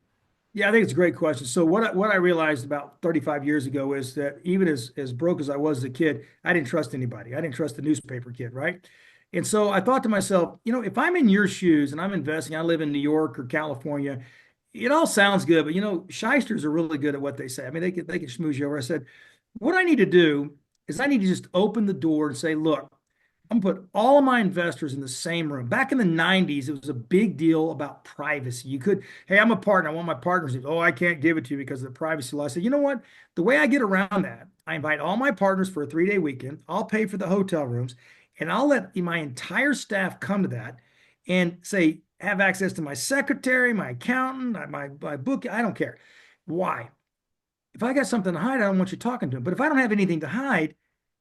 [SPEAKER 2] Yeah, I think it's a great question. So what I realized about 35 years ago is that even as broke as I was as a kid, I didn't trust anybody. I didn't trust the newspaper kid, right? And so I thought to myself, if I'm in your shoes and I'm investing, I live in New York or California, it all sounds good, but shysters are really good at what they say. I mean, they can schmooze you over. I said, what I need to do is I need to just open the door and say, look, I'm gonna put all of my investors in the same room. Back in the 90s, it was a big deal about privacy. Hey, I'm a partner. I want my partners to, oh, I can't give it to you because of the privacy law. I said, you know what? The way I get around that, I invite all my partners for a 3-day weekend. I'll pay for the hotel rooms, and I'll let my entire staff come to that and say, have access to my secretary, my accountant, my book. I don't care. Why? If I got something to hide, I don't want you talking to him. But if I don't have anything to hide,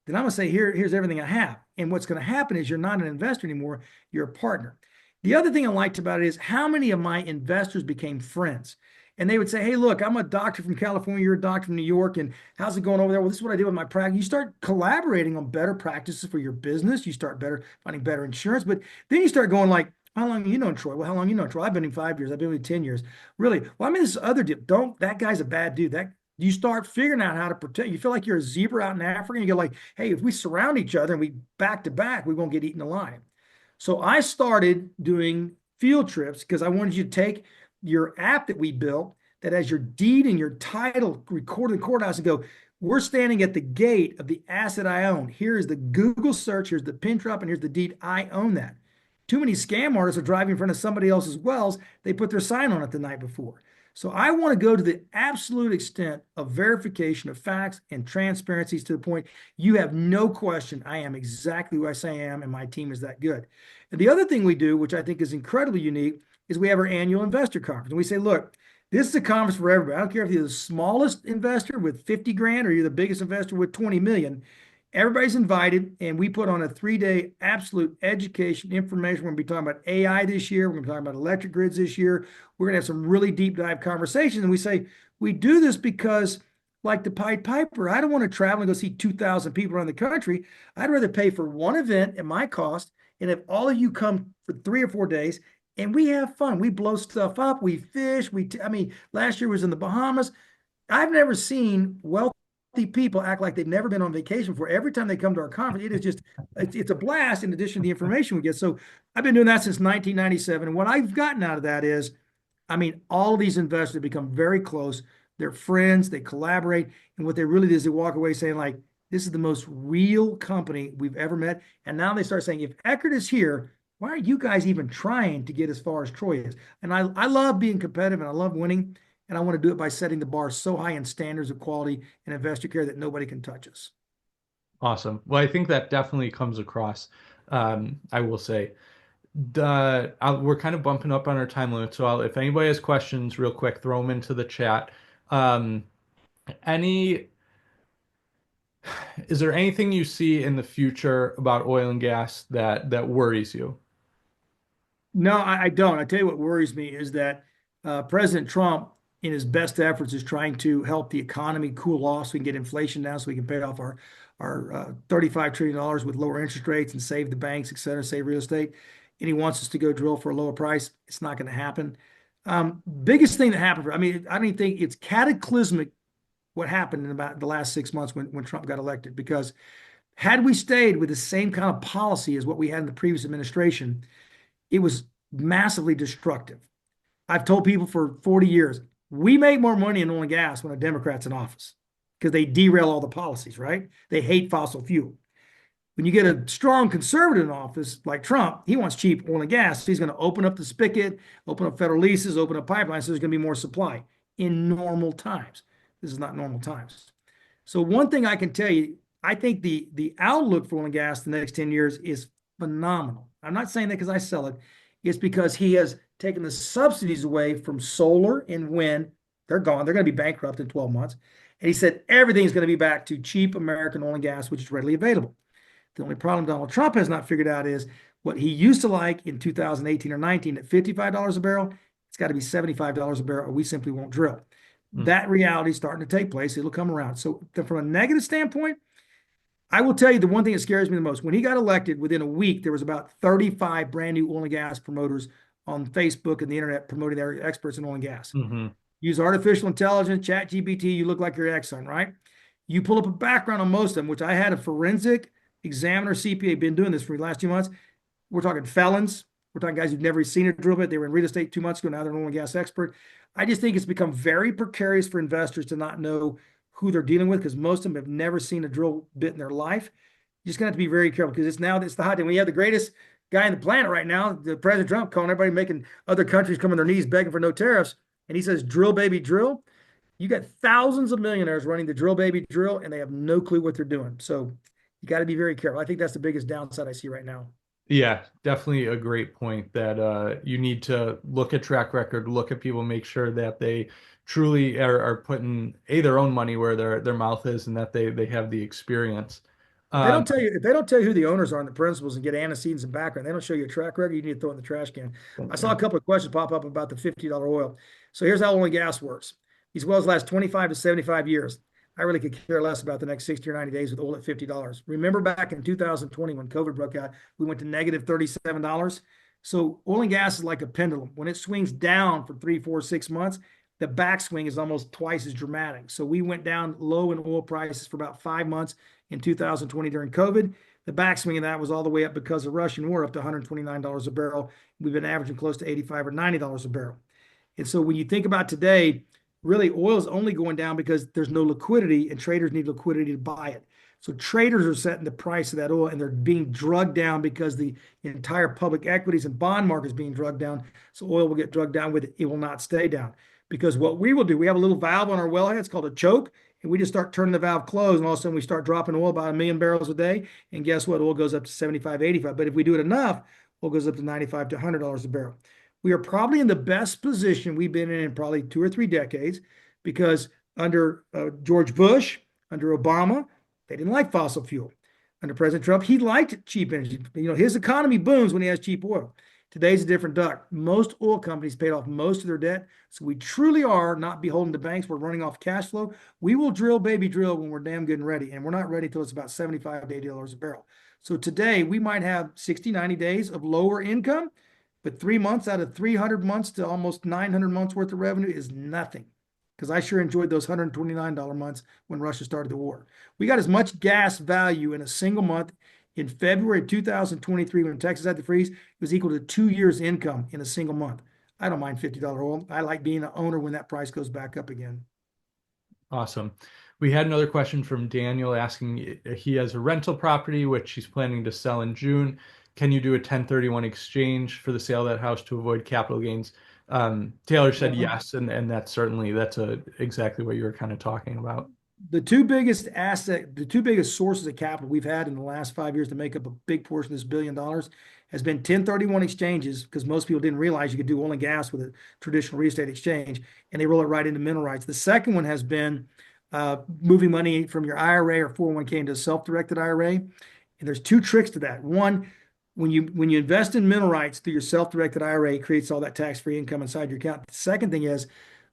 [SPEAKER 2] then I'm gonna say, here's everything I have. And what's gonna happen is you're not an investor anymore, you're a partner. The other thing I liked about it is how many of my investors became friends. And they would say, hey, look, I'm a doctor from California, you're a doctor from New York, and how's it going over there? Well, this is what I do with my practice. You start collaborating on better practices for your business. You start finding better insurance, but then you start going like, how long have you known Troy? Well, how long you know Troy? I've been in 5 years. I've been with 10 years. Really? Well, I'm in this other deal. That guy's a bad dude. That you start figuring out how to protect. You feel like you're a zebra out in Africa, and you go like, hey, if we surround each other and we back to back, we won't get eaten alive. So I started doing field trips because I wanted you to take your app that we built that has your deed and your title recorded in the courthouse and go, we're standing at the gate of the asset I own. Here is the Google search, here's the pin drop, and here's the deed. I own that. Too many scam artists are driving in front of somebody else's wells. They put their sign on it the night before. So I want to go to the absolute extent of verification of facts and transparencies to the point you have no question I am exactly who I say I am and my team is that good. And the other thing we do, which I think is incredibly unique, is we have our annual investor conference. And we say, look, this is a conference for everybody. I don't care if you're the smallest investor with 50 grand or you're the biggest investor with 20 million. Everybody's invited, and we put on a 3-day absolute education information. We're going to be talking about AI this year. We're going to be talking about electric grids this year. We're going to have some really deep dive conversations. And we say, we do this because, like the Pied Piper, I don't want to travel and go see 2,000 people around the country. I'd rather pay for one event at my cost. And if all of you come for 3 or 4 days and we have fun, we blow stuff up, we fish, I mean, last year was in the Bahamas. I've never seen wealthy people act like they've never been on vacation before. Every time they come to our conference, it is just, it's a blast in addition to the information we get. So I've been doing that since 1997. And what I've gotten out of that is, I mean, all of these investors have become very close. They're friends, they collaborate. And what they really do is they walk away saying like, this is the most real company we've ever met. And now they start saying, if Eckert is here, why are you guys even trying to get as far as Troy is? And I love being competitive and I love winning. And I want to do it by setting the bar so high in standards of quality and investor care that nobody can touch us.
[SPEAKER 1] Awesome. Well, I think that definitely comes across. I will say, we're kind of bumping up on our time limit, so if anybody has questions, real quick, throw them into the chat. Um, any, is there anything you see in the future about oil and gas that worries you?
[SPEAKER 2] No, I don't. I tell you what worries me is that President Trump, in his best efforts, is trying to help the economy cool off so we can get inflation down, so we can pay off our $35 trillion with lower interest rates and save the banks, et cetera, save real estate. And he wants us to go drill for a lower price. It's not going to happen. Biggest thing that happened, I mean, I don't even think it's cataclysmic what happened in about the last 6 months when Trump got elected, because had we stayed with the same kind of policy as what we had in the previous administration, it was massively destructive. I've told people for 40 years, we make more money in oil and gas when a Democrat's in office because they derail all the policies, right? They hate fossil fuel. When you get a strong conservative in office like Trump, he wants cheap oil and gas. So he's going to open up the spigot, open up federal leases, open up pipelines. So there's going to be more supply in normal times. This is not normal times. So one thing I can tell you, I think the outlook for oil and gas the next 10 years is phenomenal. I'm not saying that because I sell it. It's because he has taken the subsidies away from solar and wind. They're gone. They're going to be bankrupt in 12 months. And he said everything's going to be back to cheap American oil and gas, which is readily available. The only problem Donald Trump has not figured out is what he used to like in 2018 or 19 at $55 a barrel. It's got to be $75 a barrel, or we simply won't drill. That reality is starting to take place. It'll come around. So from a negative standpoint, I will tell you the one thing that scares me the most. When he got elected, within a week, there was about 35 brand new oil and gas promoters on Facebook and the internet promoting their experts in oil and gas.
[SPEAKER 1] Mm-hmm.
[SPEAKER 2] Use artificial intelligence, chat GPT, you look like your Exxon, right? You pull up a background on most of them, which I had a forensic examiner CPA been doing this for the last 2 months. We're talking felons. We're talking guys who've never seen a drill bit. They were in real estate 2 months ago. Now they're an oil and gas expert. I just think it's become very precarious for investors to not know who they're dealing with because most of them have never seen a drill bit in their life. You're just going to have to be very careful because it's the hot thing. We have the greatest guy on the planet right now, the President Trump, calling everybody, making other countries come on their knees begging for no tariffs. And he says, drill, baby, drill. You got thousands of millionaires running the drill, baby, drill, and they have no clue what they're doing. So you got to be very careful. I think that's the biggest downside I see right now.
[SPEAKER 1] Yeah, definitely a great point that you need to look at track record, look at people, make sure that they truly are putting their own money where their mouth is and that they have the experience. Um,
[SPEAKER 2] If they don't tell you who the owners are and the principals and get antecedents and background, they don't show you a track record, you need to throw it in the trash can. I saw a couple of questions pop up about the $50 oil. So here's how oil and gas works. These wells last 25 to 75 years. I really could care less about the next 60 or 90 days with oil at $50. Remember back in 2020 when COVID broke out, we went to negative $37. So oil and gas is like a pendulum. When it swings down for 3, 4, 6 months, the backswing is almost twice as dramatic. So we went down low in oil prices for about 5 months in 2020 during COVID. The backswing of that was all the way up because of Russian war, up to $129 a barrel. We've been averaging close to $85 or $90 a barrel. And so when you think about today, really oil is only going down because there's no liquidity and traders need liquidity to buy it. So traders are setting the price of that oil and they're being drugged down because the entire public equities and bond market is being drugged down. So oil will get drugged down with it. It will not stay down. Because what we will do, we have a little valve on our wellhead. It's called a choke. And we just start turning the valve closed. And all of a sudden we start dropping oil about 1 million barrels a day. And guess what? Oil goes up to 75, 85. But if we do it enough, oil goes up to 95 to $100 a barrel. We are probably in the best position we've been in probably 2 or 3 decades because under George Bush, under Obama, they didn't like fossil fuel. Under President Trump, he liked cheap energy. His economy booms when he has cheap oil. Today's a different duck. Most oil companies paid off most of their debt. So we truly are not beholden to banks. We're running off cash flow. We will drill, baby, drill when we're damn good and ready. And we're not ready till it's about 75 to $80 a barrel. So today we might have 60, 90 days of lower income, but 3 months out of 300 months to almost 900 months worth of revenue is nothing. Because I sure enjoyed those $129 months when Russia started the war. We got as much gas value in a single month in February 2023 when Texas had the freeze. It was equal to 2 years' income in a single month. I don't mind $50 oil. I like being an owner when that price goes back up again.
[SPEAKER 1] Awesome. We had another question from Daniel asking, he has a rental property which he's planning to sell in June. Can you do a 1031 exchange for the sale of that house to avoid capital gains? Taylor said yes, and that's exactly what you were kind of talking about.
[SPEAKER 2] The two biggest sources of capital we've had in the last 5 years to make up a big portion of this $1 billion has been 1031 exchanges, because most people didn't realize you could do oil and gas with a traditional real estate exchange, and they roll it right into mineral rights. The second one has been moving money from your IRA or 401k into a self-directed IRA. And there's two tricks to that. One, when you invest in mineral rights through your self-directed IRA, it creates all that tax-free income inside your account. The second thing is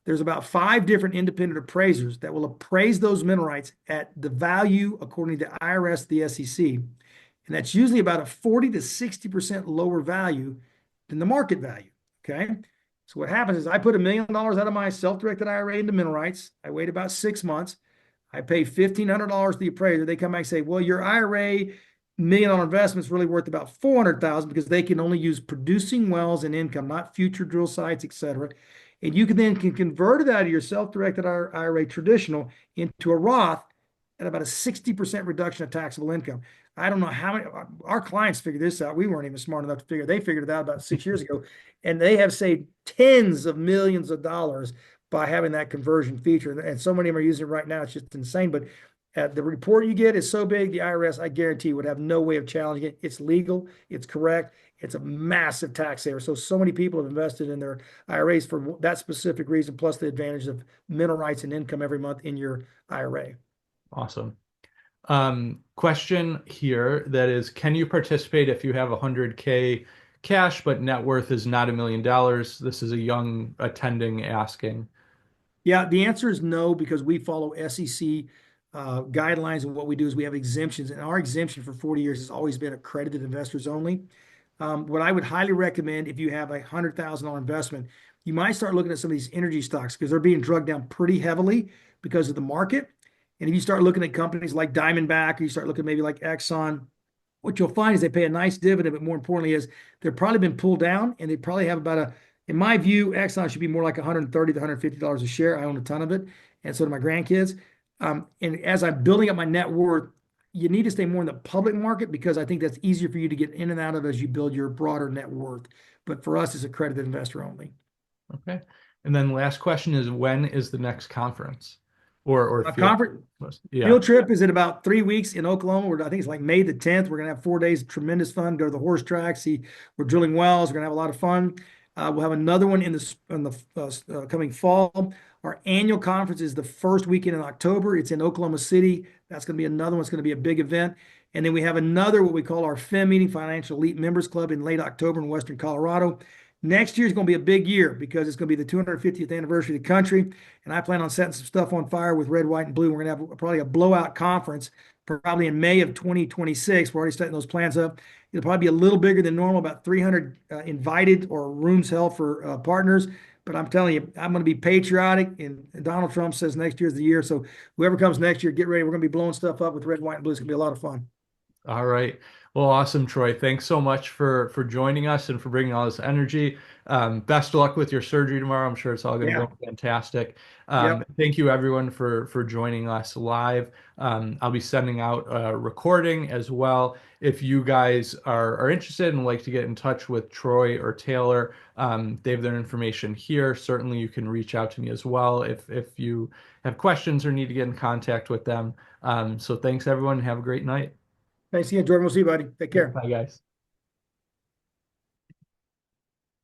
[SPEAKER 2] there's about 5 different independent appraisers that will appraise those mineral rights at the value according to the IRS, the SEC. And that's usually about a 40 to 60% lower value than the market value. Okay. So what happens is I put $1 million out of my self-directed IRA into mineral rights. I wait about 6 months. I pay $1,500 to the appraiser. They come back and say, well, your IRA $1 million investment is really worth about $400,000 because they can only use producing wells and income, not future drill sites, et cetera. And you can convert it out of your self-directed IRA traditional into a Roth at about a 60% reduction of taxable income. I don't know how many our clients figured this out. We weren't even smart enough to figure. They figured it out about 6 years ago, and they have saved tens of millions of dollars by having that conversion feature. And so many of them are using it right now. It's just insane. But the report you get is so big, the IRS, I guarantee, would have no way of challenging it. It's legal. It's correct. It's a massive tax saver. So many people have invested in their IRAs for that specific reason, plus the advantage of mineral rights and income every month in your IRA.
[SPEAKER 1] Awesome. Question here that is, can you participate if you have 100K cash, but net worth is not $1 million? This is a young attending asking.
[SPEAKER 2] Yeah, the answer is no, because we follow SEC guidelines, and what we do is we have exemptions, and our exemption for 40 years has always been accredited investors only. What I would highly recommend, if you have a $100,000 investment, you might start looking at some of these energy stocks because they're being drugged down pretty heavily because of the market. And if you start looking at companies like Diamondback, or you start looking maybe like Exxon, what you'll find is they pay a nice dividend, but more importantly is they've probably been pulled down and they probably have about in my view, Exxon should be more like 130 to $150 a share. I own a ton of it, and so do my grandkids. And as I'm building up my net worth, you need to stay more in the public market because I think that's easier for you to get in and out of as you build your broader net worth. But for us, it's accredited investor only.
[SPEAKER 1] Okay. And then last question is when is the next conference or
[SPEAKER 2] A
[SPEAKER 1] field?
[SPEAKER 2] conference
[SPEAKER 1] Yeah.
[SPEAKER 2] field trip is in about 3 weeks in Oklahoma. I think it's like May the 10th. We're gonna have 4 days of tremendous fun. Go to the horse track. See, we're drilling wells. We're gonna have a lot of fun. We'll have another one in the coming fall. Our annual conference is the first weekend in October. It's in Oklahoma City. That's gonna be another one. It's gonna be a big event. And then we have another what we call our FEM meeting, Financial Elite Members Club, in late October in Western Colorado. Next year is going to be a big year because it's going to be the 250th anniversary of the country. And I plan on setting some stuff on fire with red, white, and blue. We're going to have probably a blowout conference, probably in May of 2026. We're already setting those plans up. It'll probably be a little bigger than normal, about 300 invited or rooms held for partners. But I'm telling you, I'm going to be patriotic. And Donald Trump says next year's the year. So whoever comes next year, get ready. We're going to be blowing stuff up with red, white, and blue. It's going to be a lot of fun.
[SPEAKER 1] All right. Well, awesome, Troy. Thanks so much for joining us and for bringing all this energy. Best of luck with your surgery tomorrow. I'm sure it's all going to
[SPEAKER 2] Yeah.
[SPEAKER 1] go fantastic.
[SPEAKER 2] Yep.
[SPEAKER 1] Thank you, everyone, for joining us live. I'll be sending out a recording as well. If you guys are interested and like to get in touch with Troy or Taylor, they have their information here. Certainly, you can reach out to me as well if you have questions or need to get in contact with them. So thanks, everyone. Have a great night.
[SPEAKER 2] Thanks again, Jordan. We'll see you, buddy. Take
[SPEAKER 1] Yep.
[SPEAKER 2] care.
[SPEAKER 1] Bye, guys.